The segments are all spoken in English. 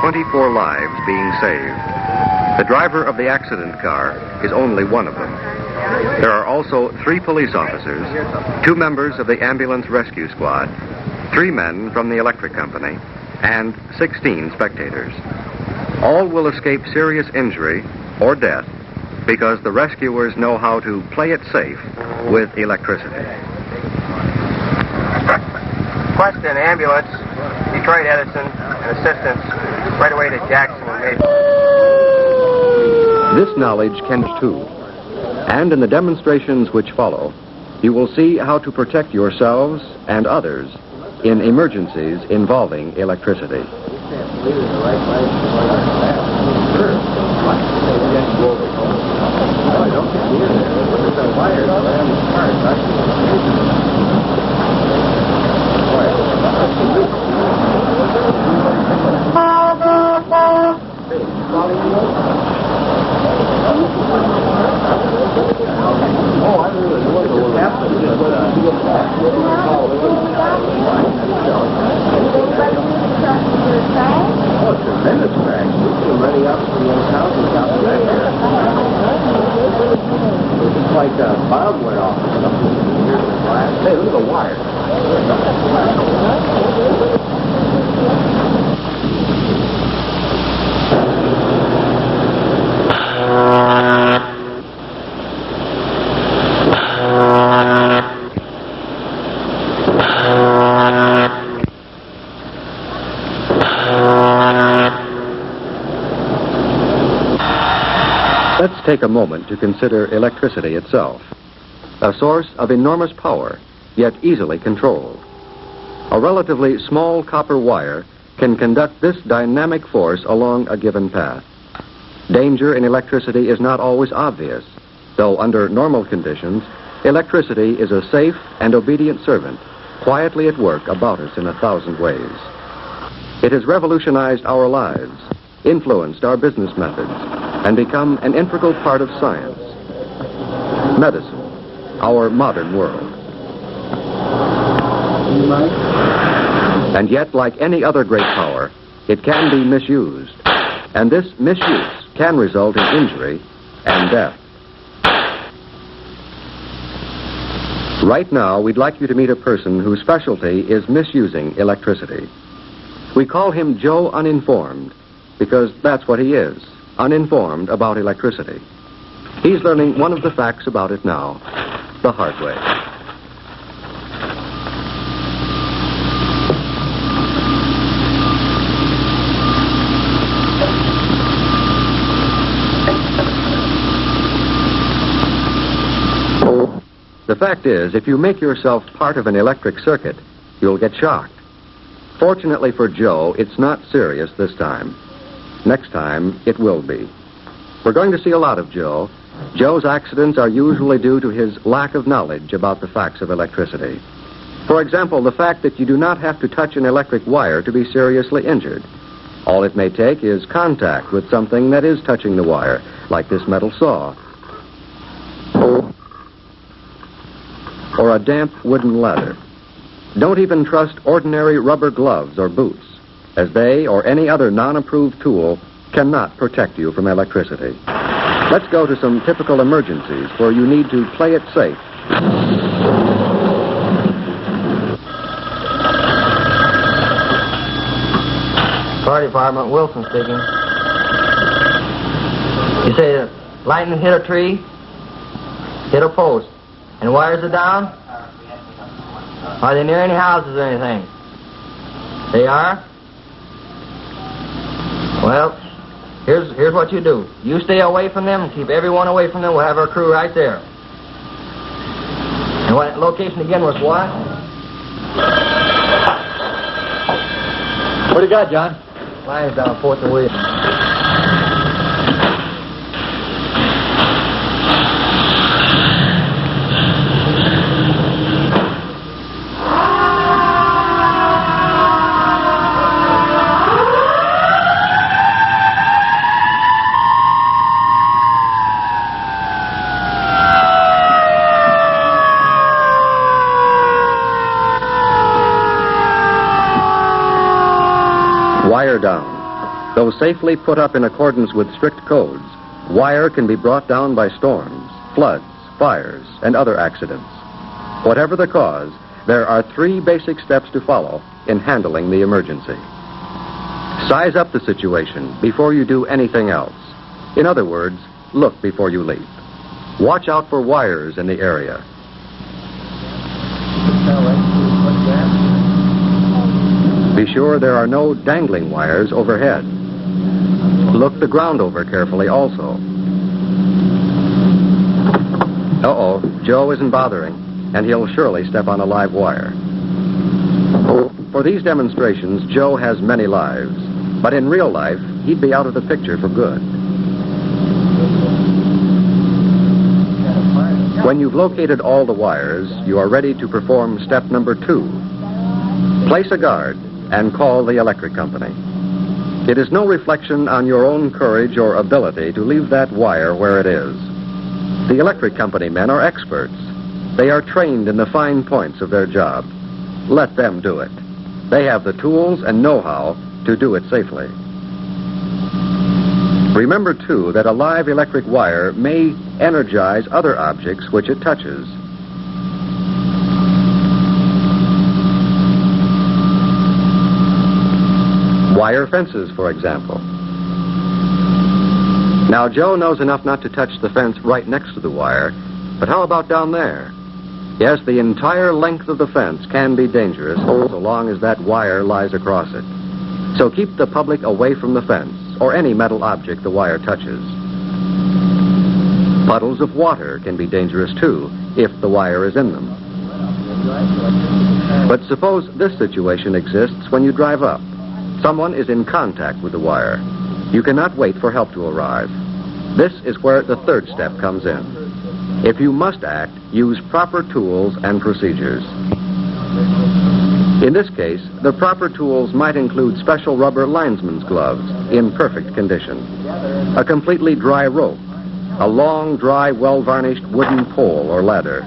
24 lives being saved. The driver of the accident car is only one of them. There are also 3 police officers, 2 members of the ambulance rescue squad, 3 men from the electric company, and 16 spectators. All will escape serious injury or death because the rescuers know how to play it safe with electricity. Request an ambulance, Detroit Edison, and assistance right away to Jackson and Mason. This knowledge can too. And in the demonstrations which follow, you will see how to protect yourselves and others in emergencies involving electricity. Tremendous crash. We're ready up for the houses out there. It's like a bomb went off or something. Here's the glass. Hey, look at the wire. Let's take a moment to consider electricity itself, a source of enormous power, yet easily controlled. A relatively small copper wire can conduct this dynamic force along a given path. Danger in electricity is not always obvious, though under normal conditions, electricity is a safe and obedient servant, quietly at work about us in 1,000 ways. It has revolutionized our lives, influenced our business methods, and become an integral part of science. Medicine, our modern world. And yet, like any other great power, it can be misused. And this misuse can result in injury and death. Right now, we'd like you to meet a person whose specialty is misusing electricity. We call him Joe Uninformed because that's what he is. Uninformed about electricity. He's learning one of the facts about it now, the hard way. The fact is, if you make yourself part of an electric circuit, you'll get shocked. Fortunately for Joe, it's not serious this time. Next time, it will be. We're going to see a lot of Joe. Joe's accidents are usually due to his lack of knowledge about the facts of electricity. For example, the fact that you do not have to touch an electric wire to be seriously injured. All it may take is contact with something that is touching the wire, like this metal saw, or a damp wooden ladder. Don't even trust ordinary rubber gloves or boots, as they or any other non-approved tool cannot protect you from electricity. Let's go to some typical emergencies where you need to play it safe. Fire Department, Wilson speaking. You say lightning hit a tree, hit a post, and wires are down? Are they near any houses or anything? They are? Well, here's what you do. You stay away from them, keep everyone away from them. We'll have our crew right there. And what location again was what? What do you got, John? Line's down 4th and Williams. Wire down. Though safely put up in accordance with strict codes, wire can be brought down by storms, floods, fires, and other accidents. Whatever the cause, there are 3 basic steps to follow in handling the emergency. Size up the situation before you do anything else. In other words, look before you leap. Watch out for wires in the area. Be sure there are no dangling wires overhead. Look the ground over carefully also. Uh-oh, Joe isn't bothering, and he'll surely step on a live wire. For these demonstrations, Joe has many lives, but in real life, he'd be out of the picture for good. When you've located all the wires, you are ready to perform step number 2. Place a guard and call the electric company. It is no reflection on your own courage or ability to leave that wire where it is. The electric company men are experts. They are trained in the fine points of their job. Let them do it. They have the tools and know-how to do it safely. Remember, too, that a live electric wire may energize other objects which it touches. Wire fences, for example. Now, Joe knows enough not to touch the fence right next to the wire, but how about down there? Yes, the entire length of the fence can be dangerous so long as that wire lies across it. So keep the public away from the fence or any metal object the wire touches. Puddles of water can be dangerous, too, if the wire is in them. But suppose this situation exists when you drive up. Someone is in contact with the wire. You cannot wait for help to arrive. This is where the 3rd step comes in. If you must act, use proper tools and procedures. In this case, the proper tools might include special rubber linesman's gloves in perfect condition, a completely dry rope, a long, dry, well-varnished wooden pole or ladder.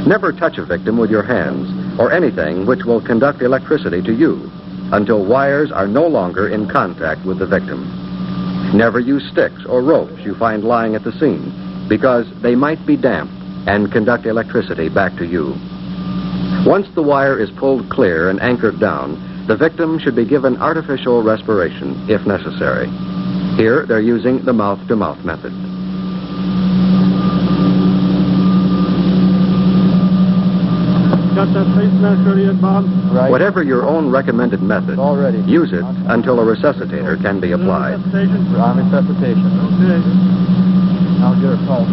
Never touch a victim with your hands or anything which will conduct electricity to you until wires are no longer in contact with the victim. Never use sticks or ropes you find lying at the scene, because they might be damp and conduct electricity back to you. Once the wire is pulled clear and anchored down, the victim should be given artificial respiration if necessary. Here, they're using the mouth-to-mouth method. Got that face mask ready yet, Bob? Right. Whatever your own recommended method, use it until a resuscitator can be applied. On resuscitation. Okay. I'll get her pulse.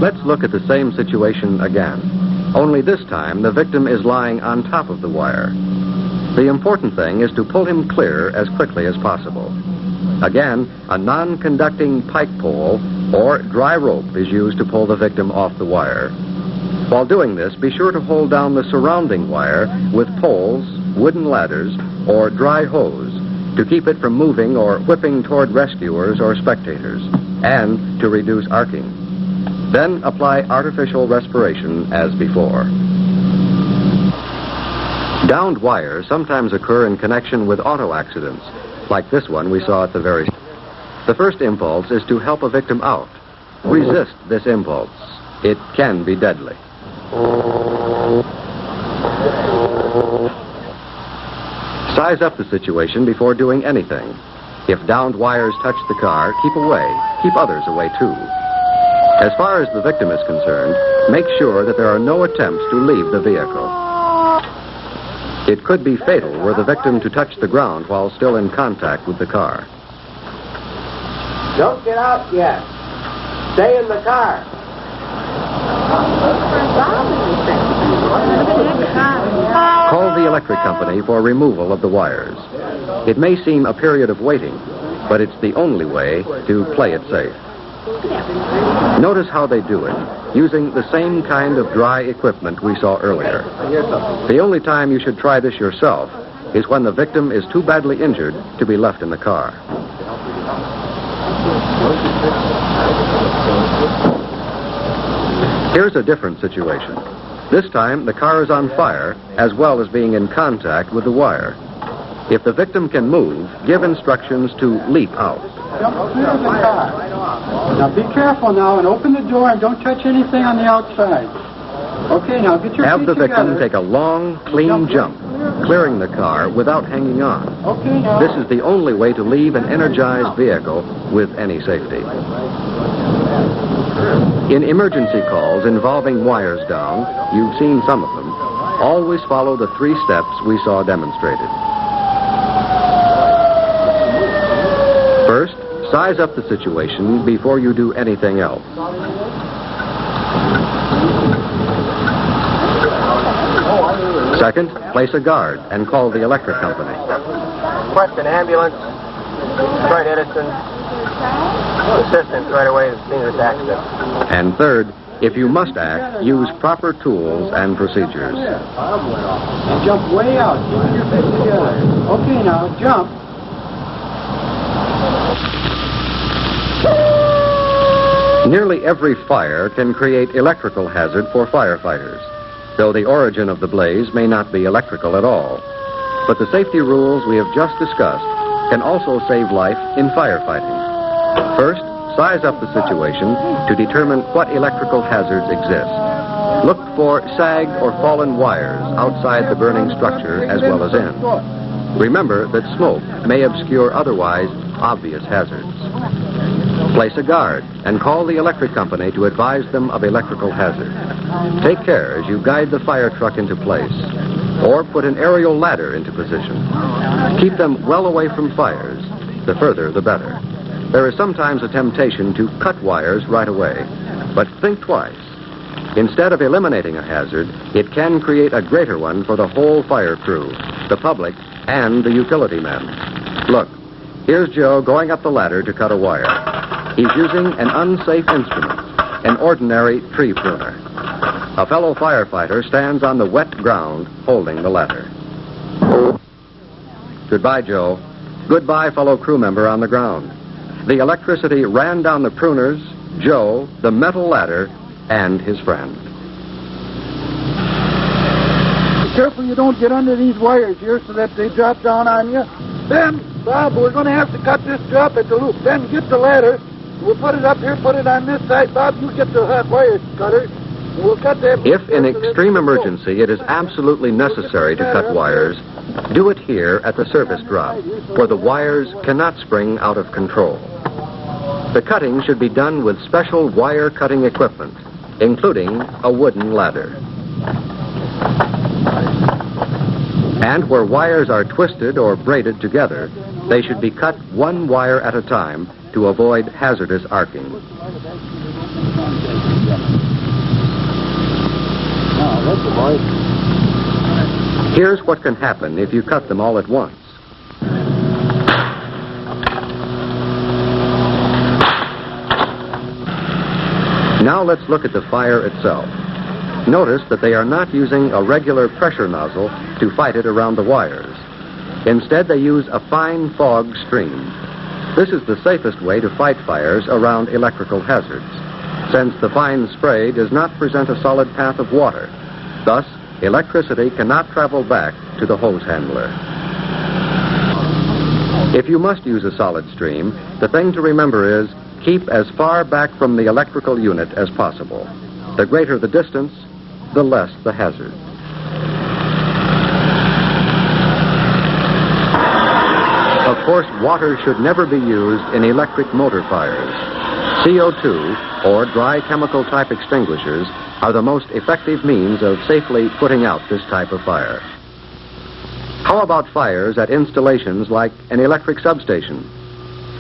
Let's look at the same situation again. Only this time, the victim is lying on top of the wire. The important thing is to pull him clear as quickly as possible. Again, a non-conducting pike pole or dry rope is used to pull the victim off the wire. While doing this, be sure to hold down the surrounding wire with poles, wooden ladders, or dry hose to keep it from moving or whipping toward rescuers or spectators, and to reduce arcing. Then apply artificial respiration as before. Downed wires sometimes occur in connection with auto accidents, like this one we saw at the very start. The first impulse is to help a victim out. Resist this impulse. It can be deadly. Size up the situation before doing anything. If downed wires touch the car, keep away. Keep others away, too. As far as the victim is concerned, make sure that there are no attempts to leave the vehicle. It could be fatal were the victim to touch the ground while still in contact with the car. Don't get out yet. Stay in the car. Call the electric company for removal of the wires. It may seem a period of waiting, but it's the only way to play it safe. Notice how they do it, using the same kind of dry equipment we saw earlier. The only time you should try this yourself is when the victim is too badly injured to be left in the car. Here's a different situation. This time, the car is on fire as well as being in contact with the wire. If the victim can move, give instructions to leap out. Jump clear of the car. Now be careful now and open the door and don't touch anything on the outside. Okay, now get your Have feet the victim together. take a long, clean jump, clearing the car without hanging on. Okay, now. This is the only way to leave an energized vehicle with any safety. In emergency calls involving wires down, you've seen some of them, always follow the 3 steps we saw demonstrated. First, size up the situation before you do anything else. Second, place a guard and call the electric company. Request an ambulance. Detroit Edison. Assistance right away as soon as this accident. And third, if you must act, use proper tools and procedures. And jump way out, keeping your feet together. Okay, now jump. Nearly every fire can create electrical hazard for firefighters, though the origin of the blaze may not be electrical at all. But the safety rules we have just discussed can also save life in firefighting. First, size up the situation to determine what electrical hazards exist. Look for sagged or fallen wires outside the burning structure as well as in. Remember that smoke may obscure otherwise obvious hazards. Place a guard and call the electric company to advise them of electrical hazard. Take care as you guide the fire truck into place, or put an aerial ladder into position. Keep them well away from fires. The further, the better. There is sometimes a temptation to cut wires right away, but think twice. Instead of eliminating a hazard, it can create a greater one for the whole fire crew, the public, and the utility men. Look, here's Joe going up the ladder to cut a wire. He's using an unsafe instrument, an ordinary tree pruner. A fellow firefighter stands on the wet ground holding the ladder. Goodbye, Joe. Goodbye, fellow crew member on the ground. The electricity ran down the pruners, Joe, the metal ladder, and his friend. Be careful you don't get under these wires here so that they drop down on you. Ben, Bob, we're going to have to cut this drop at the loop. Ben, get the ladder. We'll put it up here, put it on this side. Bob, you get the hot wire cutter. We'll cut that. If in extreme emergency it is absolutely necessary to cut wires, do it here at the service drop, where the wires cannot spring out of control. The cutting should be done with special wire cutting equipment, including a wooden ladder. And where wires are twisted or braided together, they should be cut one wire at a time to avoid hazardous arcing. Here's what can happen if you cut them all at once. Now let's look at the fire itself. Notice that they are not using a regular pressure nozzle to fight it around the wires. Instead, they use a fine fog stream. This is the safest way to fight fires around electrical hazards, since the fine spray does not present a solid path of water. Thus, electricity cannot travel back to the hose handler. If you must use a solid stream, the thing to remember is keep as far back from the electrical unit as possible. The greater the distance, the less the hazard. Of course, water should never be used in electric motor fires. CO2, or dry chemical type extinguishers, are the most effective means of safely putting out this type of fire. How about fires at installations like an electric substation?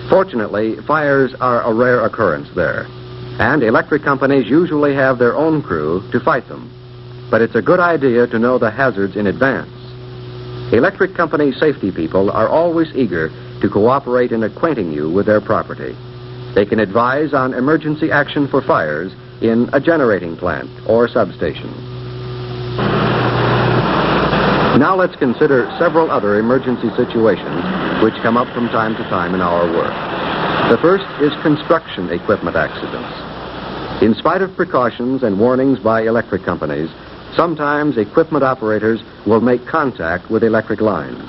Fortunately, fires are a rare occurrence there, and electric companies usually have their own crew to fight them. But it's a good idea to know the hazards in advance. Electric company safety people are always eager to cooperate in acquainting you with their property. They can advise on emergency action for fires in a generating plant or substation. Now let's consider several other emergency situations which come up from time to time in our work. The first is construction equipment accidents. In spite of precautions and warnings by electric companies, sometimes equipment operators will make contact with electric lines.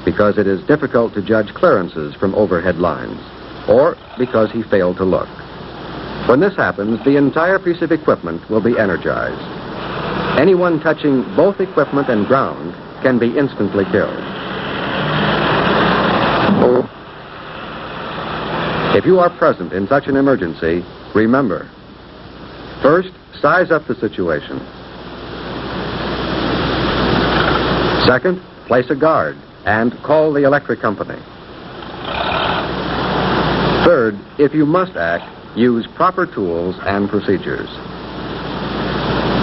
because it is difficult to judge clearances from overhead lines, or because he failed to look. When this happens, the entire piece of equipment will be energized. Anyone touching both equipment and ground can be instantly killed. If you are present in such an emergency, remember, first, size up the situation. Second, place a guard and call the electric company. Third, if you must act, use proper tools and procedures.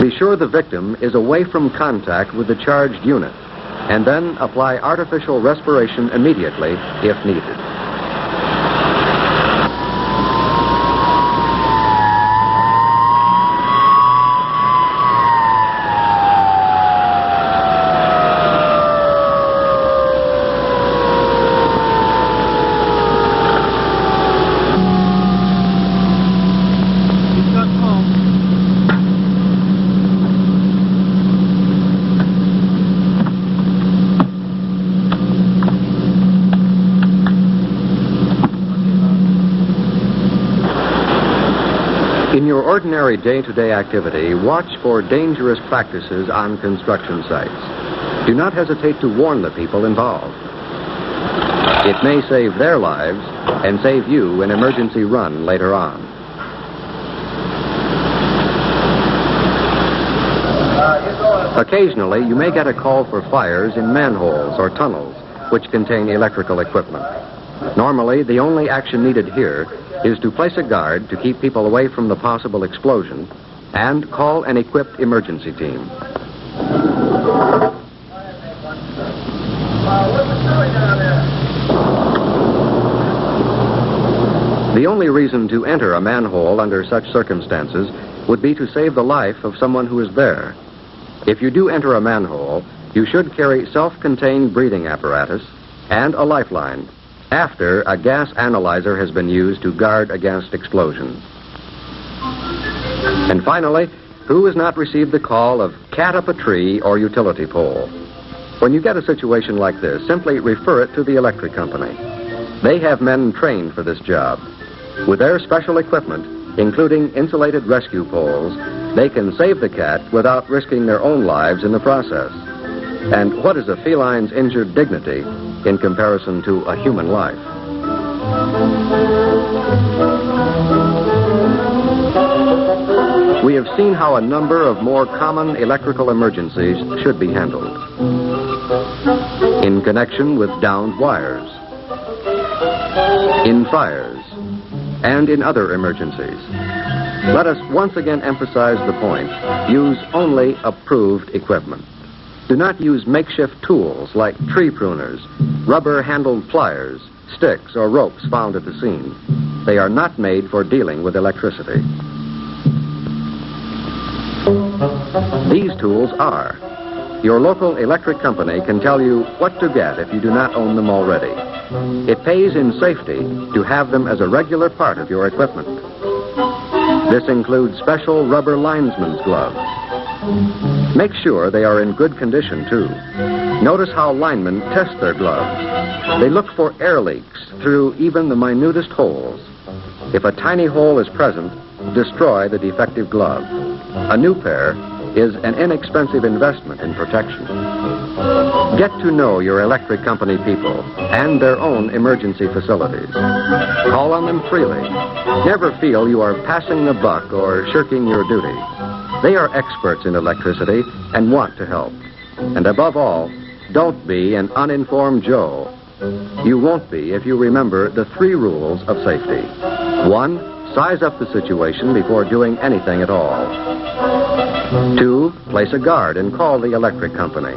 Be sure the victim is away from contact with the charged unit, and then apply artificial respiration immediately if needed. In your ordinary day-to-day activity, watch for dangerous practices on construction sites. Do not hesitate to warn the people involved. It may save their lives and save you an emergency run later on. Occasionally, you may get a call for fires in manholes or tunnels which contain electrical equipment. Normally, the only action needed here is to place a guard to keep people away from the possible explosion and call an equipped emergency team. The only reason to enter a manhole under such circumstances would be to save the life of someone who is there. If you do enter a manhole, you should carry self-contained breathing apparatus and a lifeline after a gas analyzer has been used to guard against explosion. And finally, who has not received the call of cat up a tree or utility pole? When you get a situation like this, simply refer it to the electric company. They have men trained for this job. With their special equipment, including insulated rescue poles, they can save the cat without risking their own lives in the process. And what is a feline's injured dignity in comparison to a human life? We have seen how a number of more common electrical emergencies should be handled. In connection with downed wires, in fires, and in other emergencies. Let us once again emphasize the point: use only approved equipment. Do not use makeshift tools like tree pruners, rubber-handled pliers, sticks, or ropes found at the scene. They are not made for dealing with electricity. These tools are. Your local electric company can tell you what to get if you do not own them already. It pays in safety to have them as a regular part of your equipment. This includes special rubber linesman's gloves. Make sure they are in good condition, too. Notice how linemen test their gloves. They look for air leaks through even the minutest holes. If a tiny hole is present, destroy the defective glove. A new pair is an inexpensive investment in protection. Get to know your electric company people and their own emergency facilities. Call on them freely. Never feel you are passing the buck or shirking your duty. They are experts in electricity and want to help. And above all, don't be an uninformed Joe. You won't be if you remember the 3 rules of safety. 1, size up the situation before doing anything at all. 2, place a guard and call the electric company.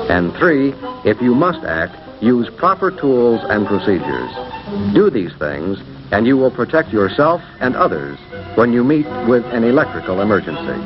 And 3, if you must act, use proper tools and procedures. Do these things, and you will protect yourself and others when you meet with an electrical emergency.